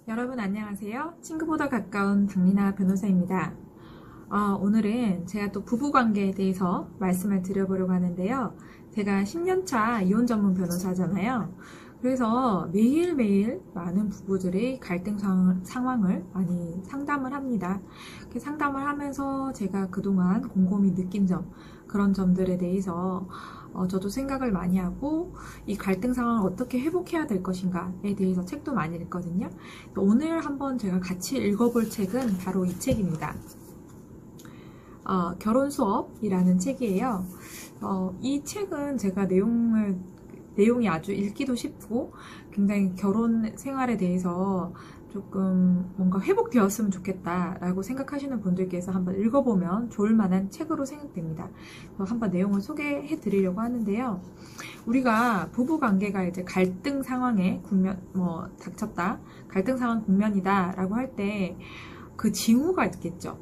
여러분 안녕하세요. 친구보다 가까운 박리나 변호사입니다. 오늘은 제가 또 부부관계에 대해서 말씀을 드려보려고 하는데요. 제가 10년차 이혼 전문 변호사잖아요. 그래서 매일매일 많은 부부들의 갈등 상황을 많이 상담을 합니다. 상담을 하면서 제가 그동안 곰곰이 느낀 점, 그런 점들에 대해서 저도 생각을 많이 하고 이 갈등 상황을 어떻게 회복해야 될 것인가에 대해서 책도 많이 읽거든요. 오늘 한번 제가 같이 읽어볼 책은 바로 이 책입니다. 결혼 수업이라는 책이에요. 이 책은 제가 내용이 아주 읽기도 쉽고 굉장히 결혼 생활에 대해서 조금 뭔가 회복되었으면 좋겠다라고 생각하시는 분들께서 한번 읽어보면 좋을 만한 책으로 생각됩니다. 한번 내용을 소개해 드리려고 하는데요. 우리가 부부 관계가 이제 갈등 상황에 닥쳤다, 갈등 상황 국면이다 라고 할 때 그 징후가 있겠죠.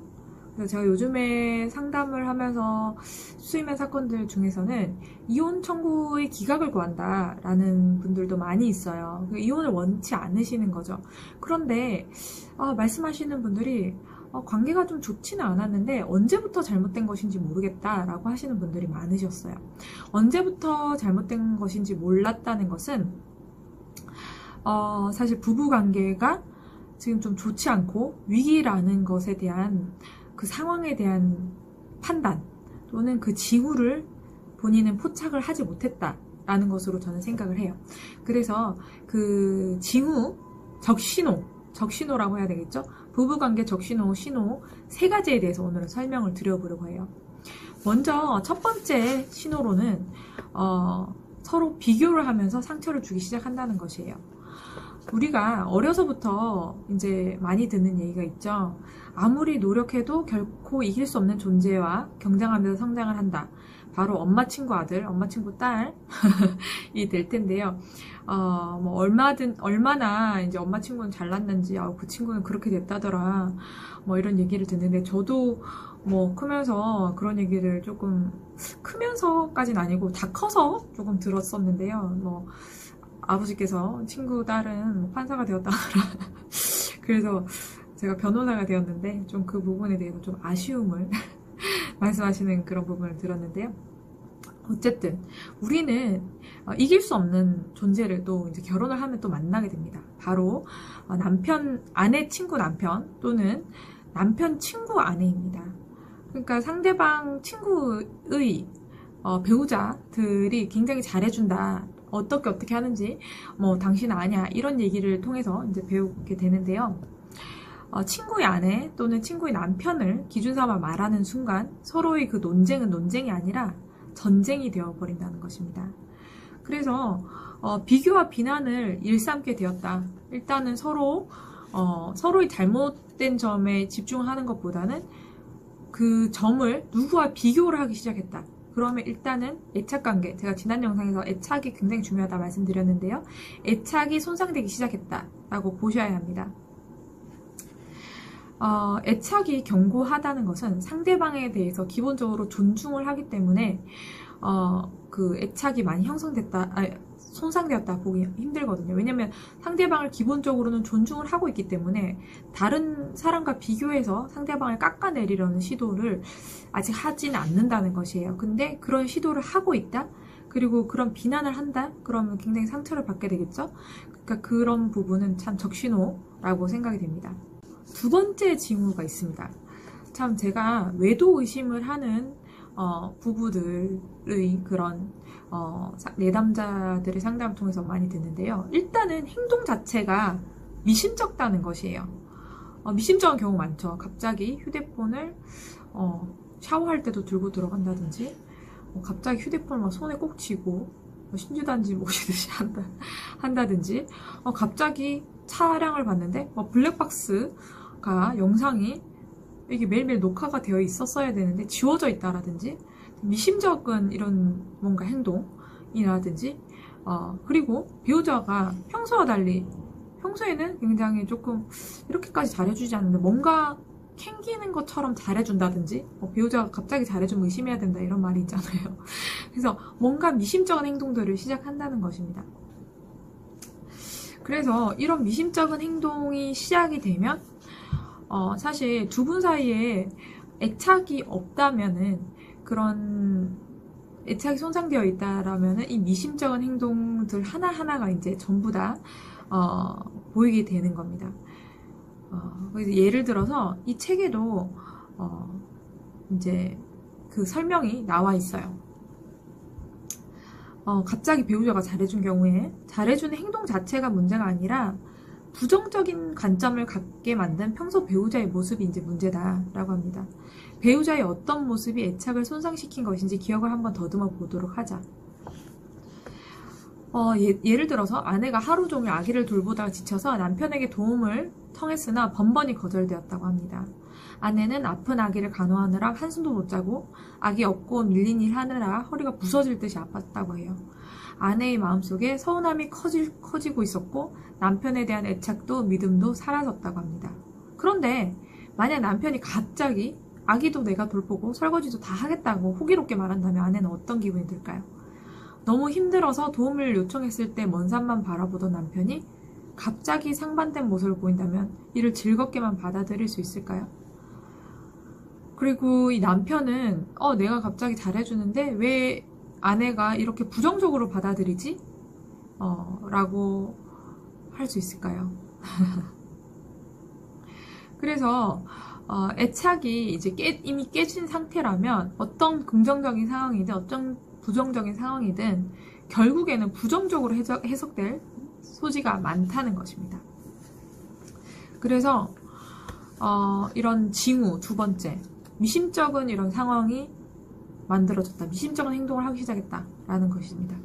그래서 제가 요즘에 상담을 하면서 수임한 사건들 중에서는 이혼 청구의 기각을 구한다 라는 분들도 많이 있어요. 이혼을 원치 않으시는 거죠. 그런데 말씀하시는 분들이 관계가 좀 좋지는 않았는데 언제부터 잘못된 것인지 모르겠다 라고 하시는 분들이 많으셨어요. 언제부터 잘못된 것인지 몰랐다는 것은 사실 부부관계가 지금 좀 좋지 않고 위기라는 것에 대한 그 상황에 대한 판단 또는 그 징후를 본인은 포착을 하지 못했다라는 것으로 저는 생각을 해요. 그래서 그 징후, 적신호라고 해야 되겠죠? 부부관계 적신호, 신호 세 가지에 대해서 오늘은 설명을 드려보려고 해요. 먼저 첫 번째 신호로는 서로 비교를 하면서 상처를 주기 시작한다는 것이에요. 우리가 어려서부터 이제 많이 듣는 얘기가 있죠. 아무리 노력해도 결코 이길 수 없는 존재와 경쟁하면서 성장을 한다. 바로 엄마 친구 아들, 엄마 친구 딸이 될 텐데요. 얼마나 이제 엄마 친구는 잘났는지, 그 친구는 그렇게 됐다더라. 이런 얘기를 듣는데, 저도 크면서 그런 얘기를 조금, 크면서까지는 아니고, 다 커서 조금 들었었는데요. 아버지께서 친구 딸은 판사가 되었다더라. 그래서 제가 변호사가 되었는데 좀 그 부분에 대해서 좀 아쉬움을 말씀하시는 그런 부분을 들었는데요. 어쨌든 우리는 이길 수 없는 존재를 또 이제 결혼을 하면 또 만나게 됩니다. 바로 아내 친구 남편 또는 남편 친구 아내입니다. 그러니까 상대방 친구의 배우자들이 굉장히 잘해준다. 어떻게 하는지, 당신은 아냐, 이런 얘기를 통해서 이제 배우게 되는데요. 친구의 아내 또는 친구의 남편을 기준 삼아 말하는 순간 서로의 그 논쟁은 논쟁이 아니라 전쟁이 되어버린다는 것입니다. 그래서 비교와 비난을 일삼게 되었다. 일단은 서로의 잘못된 점에 집중하는 것보다는 그 점을 누구와 비교를 하기 시작했다. 그러면 일단은 애착관계, 제가 지난 영상에서 애착이 굉장히 중요하다 말씀드렸는데요. 애착이 손상되기 시작했다라고 보셔야 합니다. 애착이 견고하다는 것은 상대방에 대해서 기본적으로 존중을 하기 때문에 그 애착이 많이 손상되었다 보기 힘들거든요. 왜냐면 상대방을 기본적으로는 존중을 하고 있기 때문에 다른 사람과 비교해서 상대방을 깎아내리려는 시도를 아직 하진 않는다는 것이에요. 근데 그런 시도를 하고 있다? 그리고 그런 비난을 한다? 그러면 굉장히 상처를 받게 되겠죠? 그러니까 그런 부분은 참 적신호라고 생각이 됩니다. 두 번째 징후가 있습니다. 참 제가 외도 의심을 하는 부부들의 그런 내담자들의 상담을 통해서 많이 듣는데요. 일단은 행동 자체가 미심쩍다는 것이에요. 미심쩍은 경우 많죠. 갑자기 휴대폰을 샤워할 때도 들고 들어간다든지, 갑자기 휴대폰을 막 손에 꼭 쥐고 신주단지 모시듯이 한다든지, 갑자기 차량을 봤는데 블랙박스가 영상이 이게 매일매일 녹화가 되어 있었어야 되는데 지워져 있다라든지, 미심쩍은 이런 뭔가 행동이라든지, 그리고 배우자가 평소와 달리 평소에는 굉장히 조금 이렇게까지 잘해주지 않는데 뭔가 캥기는 것처럼 잘해준다든지, 배우자가 갑자기 잘해주면 의심해야 된다 이런 말이 있잖아요. 그래서 뭔가 미심쩍은 행동들을 시작한다는 것입니다. 그래서 이런 미심쩍은 행동이 시작이 되면 사실 두 분 사이에 애착이 없다면은, 그런 애착이 손상되어 있다라면은 이 미심쩍은 행동들 하나하나가 이제 전부 다 보이게 되는 겁니다. 그래서 예를 들어서 이 책에도 이제 그 설명이 나와 있어요. 갑자기 배우자가 잘해준 경우에 잘해주는 행동 자체가 문제가 아니라 부정적인 관점을 갖게 만든 평소 배우자의 모습이 이제 문제다라고 합니다. 배우자의 어떤 모습이 애착을 손상시킨 것인지 기억을 한번 더듬어 보도록 하자. 예를 들어서 아내가 하루 종일 아기를 돌보다가 지쳐서 남편에게 도움을 청했으나 번번이 거절되었다고 합니다. 아내는 아픈 아기를 간호하느라 한숨도 못 자고 아기 업고 밀린 일 하느라 허리가 부서질 듯이 아팠다고 해요. 아내의 마음속에 서운함이 커지고 있었고 남편에 대한 애착도 믿음도 사라졌다고 합니다. 그런데 만약 남편이 갑자기 아기도 내가 돌보고 설거지도 다 하겠다고 호기롭게 말한다면 아내는 어떤 기분이 들까요? 너무 힘들어서 도움을 요청했을 때 먼 산만 바라보던 남편이 갑자기 상반된 모습을 보인다면 이를 즐겁게만 받아들일 수 있을까요? 그리고 이 남편은 내가 갑자기 잘해주는데 왜 아내가 이렇게 부정적으로 받아들이지? 라고 할 수 있을까요? 그래서 애착이 이제 이미 깨진 상태라면 어떤 긍정적인 상황이든 어떤 부정적인 상황이든 결국에는 부정적으로 해석될 소지가 많다는 것입니다. 그래서 이런 징후, 두 번째, 미심쩍은 이런 상황이 만들어졌다. 미심쩍은 행동을 하기 시작했다라는 것입니다.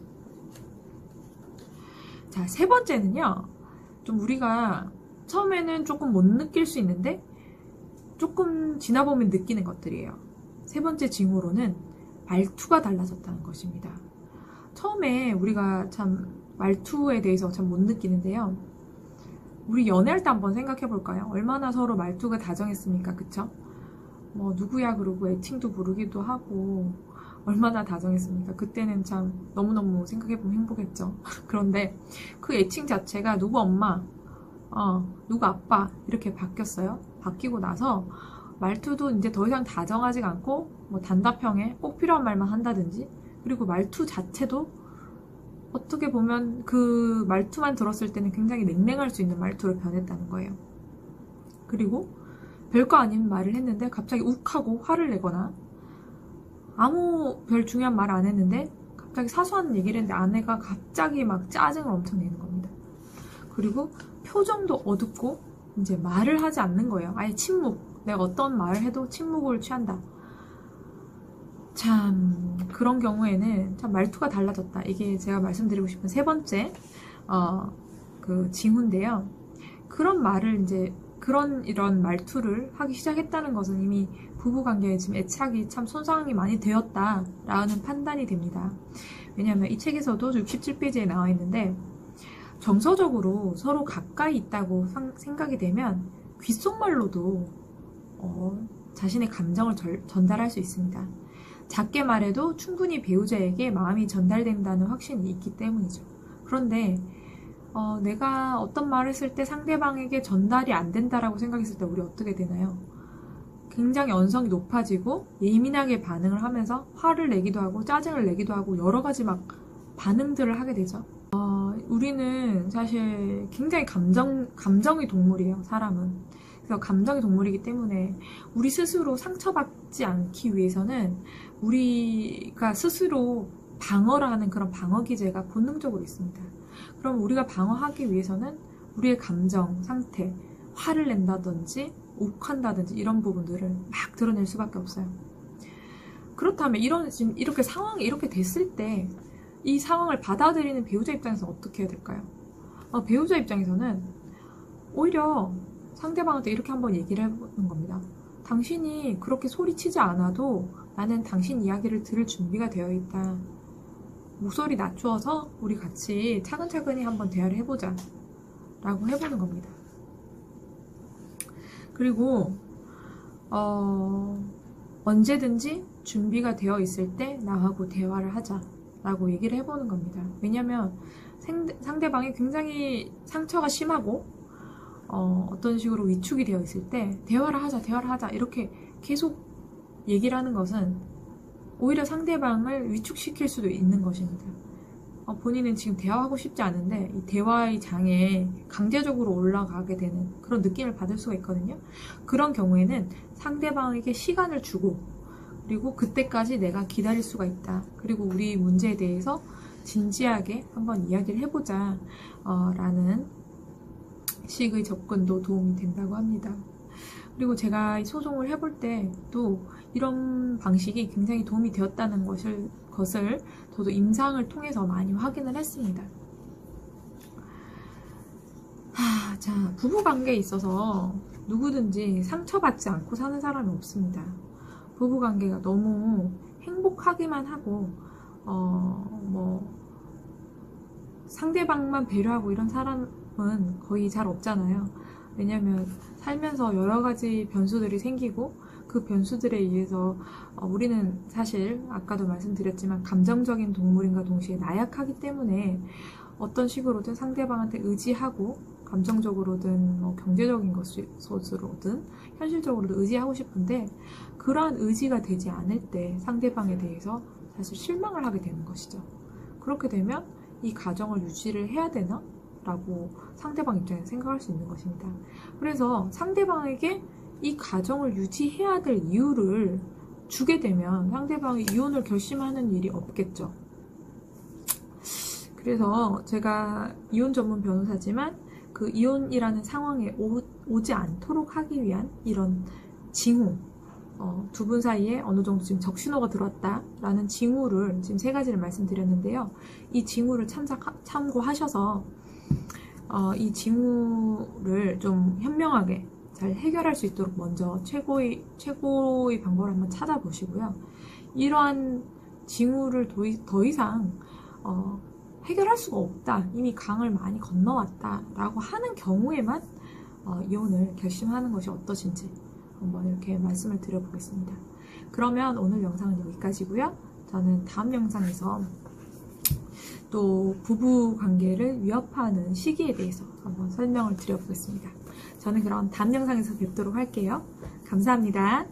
자, 세 번째는요. 좀 우리가 처음에는 조금 못 느낄 수 있는데 조금 지나보면 느끼는 것들이에요. 세 번째 징후로는 말투가 달라졌다는 것입니다. 처음에 우리가 참 말투에 대해서 참 못 느끼는데요. 우리 연애할 때 한번 생각해 볼까요? 얼마나 서로 말투가 다정했습니까? 그쵸? 뭐 누구야 그러고 애칭도 부르기도 하고 얼마나 다정했습니까? 그때는 참 너무너무 생각해보면 행복했죠. 그런데 그 애칭 자체가 누구 엄마, 누구 아빠 이렇게 바뀌었어요. 바뀌고 나서 말투도 이제 더 이상 다정하지가 않고 뭐 단답형에 꼭 필요한 말만 한다든지, 그리고 말투 자체도 어떻게 보면 그 말투만 들었을 때는 굉장히 냉랭할 수 있는 말투로 변했다는 거예요. 그리고 별거 아닌 말을 했는데 갑자기 욱하고 화를 내거나, 아무 별 중요한 말 안 했는데 갑자기 사소한 얘기를 했는데 아내가 갑자기 막 짜증을 엄청 내는 겁니다. 그리고 표정도 어둡고 이제 말을 하지 않는 거예요. 아예 침묵. 내가 어떤 말을 해도 침묵을 취한다. 참 그런 경우에는 참 말투가 달라졌다. 이게 제가 말씀드리고 싶은 세 번째 그 징후인데요. 그런 말을 이제 이런 말투를 하기 시작했다는 것은 이미 부부관계에 지금 애착이 참 손상이 많이 되었다라는 판단이 됩니다. 왜냐하면 이 책에서도 67페이지에 나와 있는데, 정서적으로 서로 가까이 있다고 생각이 되면 귓속말로도 자신의 감정을 전달할 수 있습니다. 작게 말해도 충분히 배우자에게 마음이 전달된다는 확신이 있기 때문이죠. 그런데 내가 어떤 말을 했을 때 상대방에게 전달이 안 된다라고 생각했을 때 우리 어떻게 되나요? 굉장히 언성이 높아지고 예민하게 반응을 하면서 화를 내기도 하고 짜증을 내기도 하고 여러 가지 막 반응들을 하게 되죠. 우리는 사실 굉장히 감정의 동물이에요, 사람은. 그래서 감정의 동물이기 때문에 우리 스스로 상처받지 않기 위해서는 우리가 스스로 방어를 하는 그런 방어 기제가 본능적으로 있습니다. 그럼 우리가 방어하기 위해서는 우리의 감정, 상태, 화를 낸다든지 욱한다든지 이런 부분들을 막 드러낼 수밖에 없어요. 그렇다면 지금 이렇게 상황이 이렇게 됐을 때 이 상황을 받아들이는 배우자 입장에서 어떻게 해야 될까요? 배우자 입장에서는 오히려 상대방한테 이렇게 한번 얘기를 해보는 겁니다. 당신이 그렇게 소리치지 않아도 나는 당신 이야기를 들을 준비가 되어 있다. 목소리 낮추어서 우리 같이 차근차근히 한번 대화를 해보자 라고 해보는 겁니다. 그리고 언제든지 준비가 되어 있을 때 나하고 대화를 하자 라고 얘기를 해보는 겁니다. 왜냐면 상대방이 굉장히 상처가 심하고 어떤 식으로 위축이 되어 있을 때 대화를 하자 이렇게 계속 얘기를 하는 것은 오히려 상대방을 위축시킬 수도 있는 것입니다. 본인은 지금 대화하고 싶지 않은데 이 대화의 장에 강제적으로 올라가게 되는 그런 느낌을 받을 수가 있거든요. 그런 경우에는 상대방에게 시간을 주고 그리고 그때까지 내가 기다릴 수가 있다. 그리고 우리 문제에 대해서 진지하게 한번 이야기를 해보자 라는 식의 접근도 도움이 된다고 합니다. 그리고 제가 이 소송을 해볼 때도 이런 방식이 굉장히 도움이 되었다는 것을 저도 임상을 통해서 많이 확인을 했습니다. 자, 부부관계에 있어서 누구든지 상처받지 않고 사는 사람이 없습니다. 부부관계가 너무 행복하기만 하고 상대방만 배려하고 이런 사람은 거의 잘 없잖아요. 왜냐면 살면서 여러 가지 변수들이 생기고 그 변수들에 의해서 우리는 사실 아까도 말씀드렸지만 감정적인 동물인과 동시에 나약하기 때문에 어떤 식으로든 상대방한테 의지하고 감정적으로든 경제적인 것으로든 현실적으로도 의지하고 싶은데 그러한 의지가 되지 않을 때 상대방에 대해서 사실 실망을 하게 되는 것이죠. 그렇게 되면 이 가정을 유지를 해야 되나? 라고 상대방 입장에서 생각할 수 있는 것입니다. 그래서 상대방에게 이 가정을 유지해야 될 이유를 주게 되면 상대방이 이혼을 결심하는 일이 없겠죠. 그래서 제가 이혼 전문 변호사지만 그 이혼이라는 상황에 오지 않도록 하기 위한 이런 징후, 두 분 사이에 어느 정도 지금 적신호가 들어왔다라는 징후를 지금 3가지를 말씀드렸는데요. 이 징후를 참고하셔서 이 징후를 좀 현명하게 잘 해결할 수 있도록 먼저 최고의 방법을 한번 찾아보시고요. 이러한 징후를 더 이상 해결할 수가 없다, 이미 강을 많이 건너왔다 라고 하는 경우에만 이혼을 결심하는 것이 어떠신지 한번 이렇게 말씀을 드려보겠습니다. 그러면 오늘 영상은 여기까지고요. 저는 다음 영상에서 또 부부 관계를 위협하는 시기에 대해서 한번 설명을 드려보겠습니다. 저는 그럼 다음 영상에서 뵙도록 할게요. 감사합니다.